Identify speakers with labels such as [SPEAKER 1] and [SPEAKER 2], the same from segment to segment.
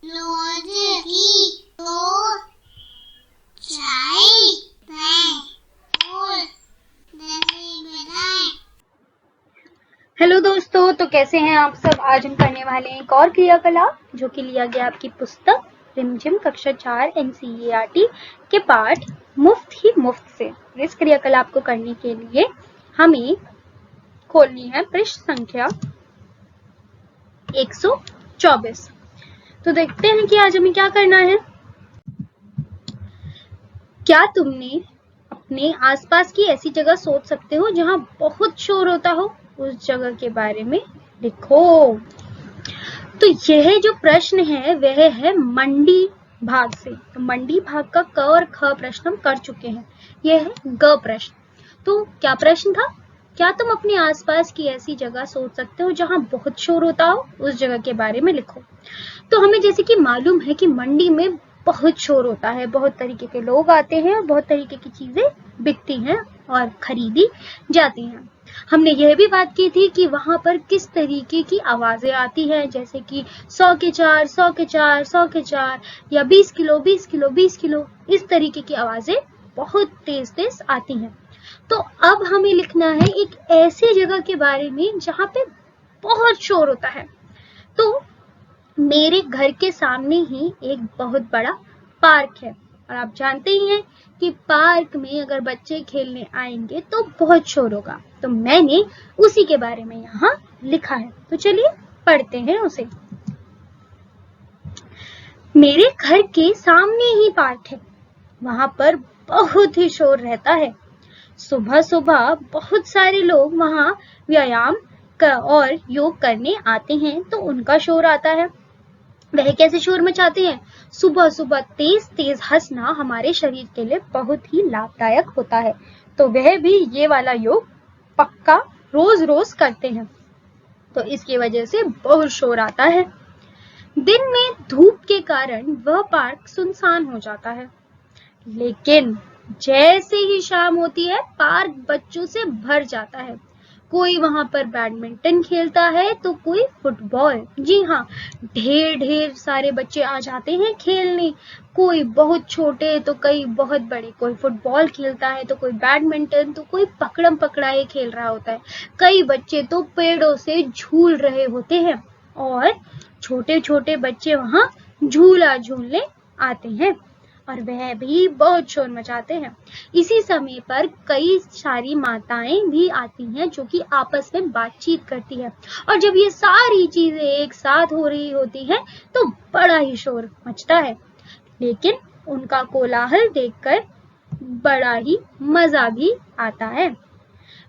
[SPEAKER 1] Hello दोस्तों, तो कैसे हैं आप सब। आज हम करने वाले हैं एक और क्रियाकलाप जो कि लिया गया आपकी पुस्तक रिमझिम कक्षा 4 NCERT के पाठ मुफ्त ही मुफ्त से। इस क्रियाकलाप को करने के लिए हमें खोलनी है पृष्ठ संख्या 124। तो देखते हैं कि आज हमें क्या करना है। क्या तुमने अपने आसपास की ऐसी जगह सोच सकते हो जहां बहुत शोर होता हो? उस जगह के बारे में लिखो। तो यह जो प्रश्न है वह है मंडी भाग से। तो मंडी भाग का क और ख प्रश्न हम कर चुके हैं। यह है ग प्रश्न। तो क्या प्रश्न था? क्या तुम अपने आसपास की ऐसी जगह सोच सकते हो जहां बहुत शोर होता हो? उस जगह के बारे में लिखो। तो हमें जैसे कि मालूम है कि मंडी में बहुत शोर होता है, बहुत तरीके के लोग आते हैं और बहुत तरीके की चीजें बिकती हैं और खरीदी जाती हैं। हमने यह भी बात की थी कि वहां पर किस तरीके की आवाजें आती हैं, जैसे कि 100 के 4, 100 के 4, 100 के 4 या 20 किलो, 20 किलो, 20 किलो, इस तरीके की आवाजें बहुत तेज तेज आती हैं। तो अब हमें लिखना है एक ऐसी जगह के बारे में जहां पे बहुत शोर होता है। तो मेरे घर के सामने ही एक बहुत बड़ा पार्क है और आप जानते ही हैं कि पार्क में अगर बच्चे खेलने आएंगे तो बहुत शोर होगा। तो मैंने उसी के बारे में यहाँ लिखा है। तो चलिए पढ़ते हैं उसे। मेरे घर के सामने ही पार्क है, वहां पर बहुत ही शोर रहता है। सुबह सुबह बहुत सारे लोग वहां व्यायाम और योग करने आते हैं तो उनका शोर आता है। वह कैसे शोर मचाते हैं? सुबह सुबह तेज तेज हंसना हमारे शरीर के लिए बहुत ही लाभदायक होता है, तो वह भी ये वाला योग पक्का रोज रोज करते हैं। तो इसकी वजह से बहुत शोर आता है। दिन में धूप के कारण वह पार्क सुनसान हो जाता है, लेकिन जैसे ही शाम होती है पार्क बच्चों से भर जाता है। कोई वहां पर बैडमिंटन खेलता है तो कोई फुटबॉल। जी हाँ, ढेर ढेर सारे बच्चे आ जाते हैं खेलने। कोई बहुत छोटे तो कई बहुत बड़े। कोई फुटबॉल खेलता है तो कोई बैडमिंटन, तो कोई पकड़म पकड़ाई खेल रहा होता है। कई बच्चे तो पेड़ों से झूल रहे होते हैं और छोटे छोटे बच्चे वहां झूला झूलने आते हैं और वह भी बहुत शोर मचाते हैं। इसी समय पर कई सारी माताएं भी आती हैं जो कि आपस में बातचीत करती है और जब ये सारी चीजें एक साथ हो रही होती हैं तो बड़ा ही शोर मचता है। लेकिन उनका कोलाहल देखकर बड़ा ही मजा भी आता है।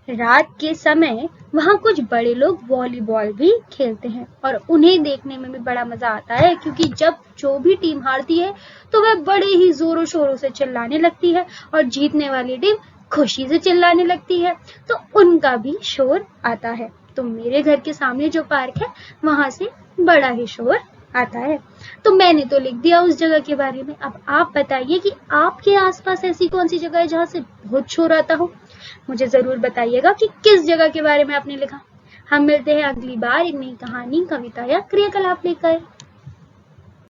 [SPEAKER 1] रात के समय वहां कुछ बड़े लोग वॉलीबॉल भी खेलते हैं और उन्हें देखने में भी बड़ा मजा आता है, क्योंकि जब जो भी टीम हारती है तो वह बड़े ही जोरों शोरों से चिल्लाने लगती है और जीतने वाली टीम खुशी से चिल्लाने लगती है, तो उनका भी शोर आता है। तो मेरे घर के सामने जो पार्क है वहां से बड़ा ही शोर आता है। तो मैंने तो लिख दिया उस जगह के बारे में। अब आप बताइए कि आपके आसपास ऐसी कौन सी जगह है जहां से बहुत शोर आता हो। मुझे जरूर बताइएगा कि किस जगह के बारे में आपने लिखा। हम मिलते हैं अगली बार एक नई कहानी, कविता या क्रियाकलाप लेकर।